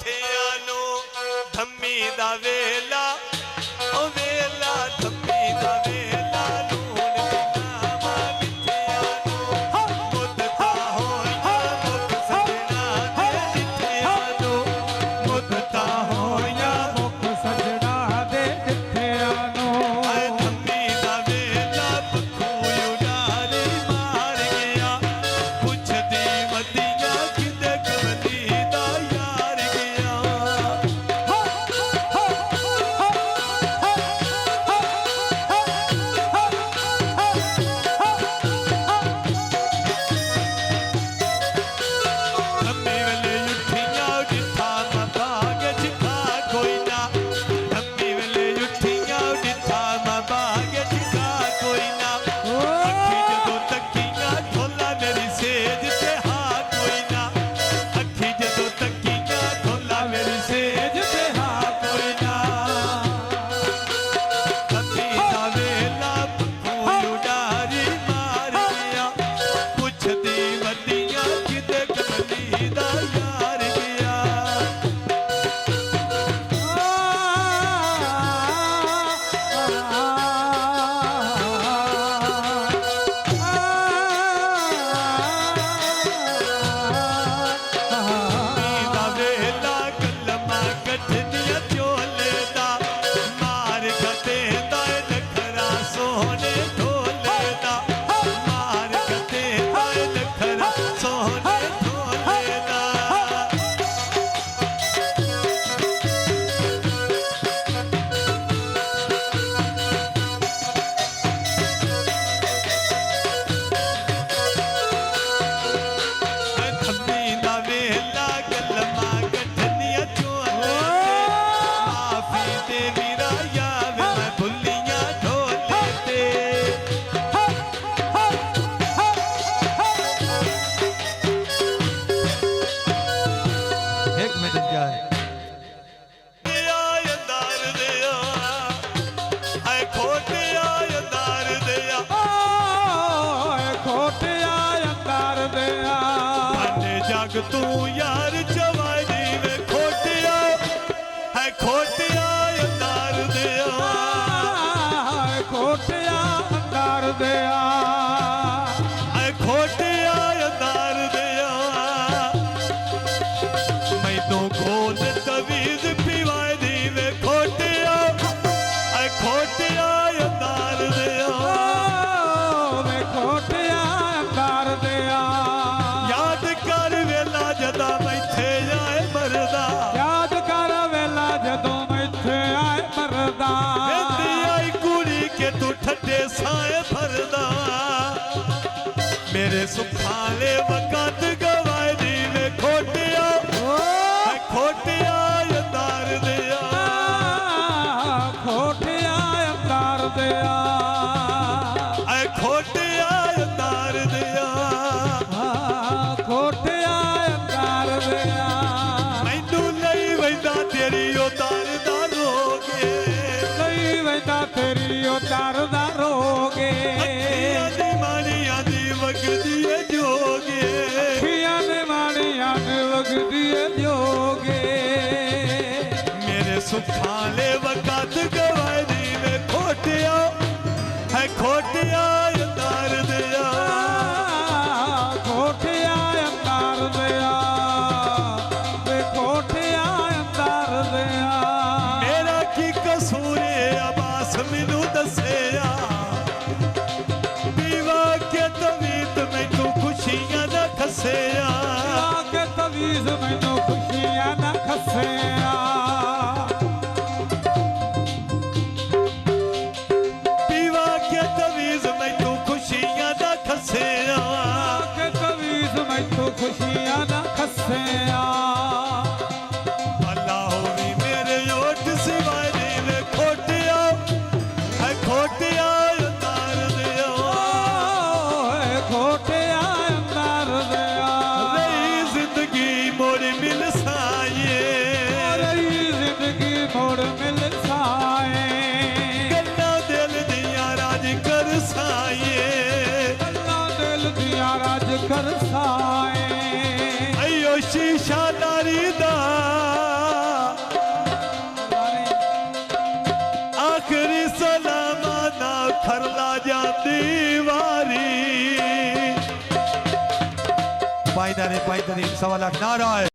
ਮਿੱਠਿਆਂ ਨੂੰ ਧੰਮੀ ਦਾ ਵੇਲਾ ਉਹ ਵੇਲਾ ਧੰਮੀ ਦਾ ਵੇਲਾ ਲੂਣ ਬਿਨਾ ਮਾਂ ਮਿੱਠਿਆਂ ਨੂੰ ਮੁੱਦਤਾਂ ਹੋਈਆਂ ਮੁੱਕ ਸਜਣਾ ਦੇ ਜਿੱਥਿਆਂ ਨੂੰ ਮੁੱਦਤਾਂ ਹੋਈਆਂ ਮੁੱਕ ਸਜਣਾ ਦੇ ਜਿੱਥਿਆਂ ਨੂੰ ਆਏ ਧੰਮੀ ਦਾ ਵੇਲਾ ਪੱਖੂ ਉਡਾਰੀ ਮਾਰ ਗਿਆ ਪੁੱਛਦੀ ਮੱਦੀਆਂ ਕਿਤੇ ਕਵਲੀ ਦਾ ਯਾਰ ਗਿਆ ਧੰਮੀ ਵੇਲੇ ਉੱਠੀਆਂ ਡਿੱਠਾ ਨਾ ਬਾਗ ਚ ਖਾ ਕੋਈ ਨਾ ਧੰਮੀ ਵੇਲੇ ਉੱਠੀਆਂ ਡਿੱਠਾ ਨਾ ਬਾਗ ਚ ਖਾ ਕੋਈ ਨਾ ਅੱਖੀ ਜਦੋਂ ਤੱਕੀਆਂ ਢੋਲਾ ਮੇਰੀ ਸੇਜ ਤੇ ਹਾਂ ਕੋਈ ਨਾ ਅੱਖੀ ਜਦੋਂ ਤੱਕੀਆਂ ਢੋਲਾ ਮੇਰੀ ਸੇਜ ਤੇ ਹਾਂ ਕੋਈ ਨਾ ਧੰਮੀ ਦਾ ਵੇਲਾ ਪੱਖੂ ਉਡਾਰੀ ਮਾਰ ਗਿਆ ਪੁੱਛਦੀ ਵੱਡੀਆਂ ਕਿਤੇ ਕਮਲੀ ਦਾ ਯਾਰ ਗਿਆ ਦਾ ਵੇਲਾ ਕਲਮਾਂ ਕੱਢਦੀਆਂ ਝੋਲੇ ਦਾ ਮਾਰ ਕਦੇ ਦਾ ਨਖਰਾ ਸੋਹਣੇ ਢੋਲੇ ਦਾ ਮਾਰ ਕਦੇ ਦਾ ਨਖਰਾ ਸੋਹਣੇ ਢੋਲੇ ਦਾ ਧੰਮੀ ਦਾ ਵੇਲਾ ਕਲਮਾਂ ਕੱਢਣੀਆਂ ਝੋਲੇ ਤੇ ਮਾਫੀ ਦੇ ਵੀਰਾਇਆ ਵੇ ਮੈਂ ਭੁੱਲੀਆਂ ਢੋਲੇ ਤੇ ਇੱਕ ਮਿੰਟ ਜਾਏ ਦਿਆ ਅੰਦਰ ਦਿਆ ਹਾਏ ਖੋਟਿਆ ਅੰਦਰ ਦਿਆ ਓਏ ਖੋਟਿਆ ਅੰਦਰ ਦਿਆ ਸਾਡੇ ਜਗ ਤੂੰ ਯਾਰ ਜਵਾਨੀ ਵੇ ਖੋਟਿਆ ਹੈ ਖੋਟਿਆ ਅੰਦਰ ਦਿਆ ਓਏ ਖੋਟਿਆ ਅੰਦਰ ਦਿਆ ਹੈ ਖੋਟਿਆ ਅੰਦਰ ਦਿਆ ਮੈਨੂੰ ਖੋਲ ਤਵੀਜ਼ ਪਿਵਾਏ ਦੀ ਵੇ ਖੋਟਿਆ ਹੈ ਖੋਟਿਆ ਅੰਦਰ ਦਿਆ ਓਏ ਖੋਟਿਆ ਅੰਦਰ ਦਿਆ ਯਾਦ ਕਰ ਵੇਲਾ ਜਦਾ ਮੈਥੇ ਆਏ ਮਰਦਾ ਯਾਦ ਕਰ ਵੇਲਾ ਜਦੋਂ ਮੈਥੇ ਆਏ ਮਰਦਾ ਵੇਂਦੀ ਆਈ ਕੁੜੀ ਕੇ ਤੂੰ ਠੱਡੇ ਸਾਏ ਭਰਦਾ ਮੇਰੇ ਸੁਖਾਲੇ ਵਕਤ ਗਵਾਏ ਦੀ ਵੇ ਖੋਟਿਆ ਹੈ ਖੋਟਿਆ ਅੰਦਰ ਦਿਆ ਖੋਟਿਆ ਅੰਦਰ ਦਿਆ ਹੈ ਖੋਟਿਆ ਅੰਦਰ ਦਿਆ ਖੋਟਿਆ ਅੰਦਰ ਦਿਆ ਮੈਨੂੰ ਲਈ ਵੈਂਦਾ ਤੇਰੀ ਉਤਾਰ ਦਾ ਰੋਗੇ ਕਈ ਵੈਦਾ ਤੇਰੀ ਉਤਾਰਦਾ ਰੋਗੇ ਅੱਖੀਆਂ ਦੀ ਮਾਣੀਆਂ ਦੀ ਵਗਦੀ ਏ ਜੋਗੇ ਅੱਖੀਆਂ ਦੇ ਮਾਣੀਆਂ ਨੇ ਵਗਦੀ ਏ ਜੋਗੇ ਮੇਰੇ ਸੁਖਾਲੇ ਵਕਤ ਗਵਾਏ ਦੀ ਵੇ ਖੋਟਿਆ ਹੈ ਖੋਟਿਆ ਅੰਦਰ ਦਿਆ ਖੋਟਿਆ ਅੰਦਰ ਦਿਆ ਵੇ ਖੋਟਿਆ ਅੰਦਰ ਦਿਆ ਮੇਰਾ ਕੀ ਕਸੂਰ ਏ ਆਬਾਸ ਮੈਨੂੰ ਦੱਸਿਆ ਪੀਵਾ ਕੇ ਤਵੀਤ ਮੈਨੂੰ ਖੁਸ਼ੀਆਂ ਨਾ ਖਸਿਆ ਆ ਕੇ ਤਵੀਜ਼ ਮੈਨੂੰ ਖੁਸ਼ੀਆਂ ਨਾ ਖਸਿਆ ਖਰਲਾ ਜਾਂਦੀ ਵਾਰੀ ਪਾਈਦਾਰੇ 1.25 ਲੱਖ ਨਾਰਾ ਹੈ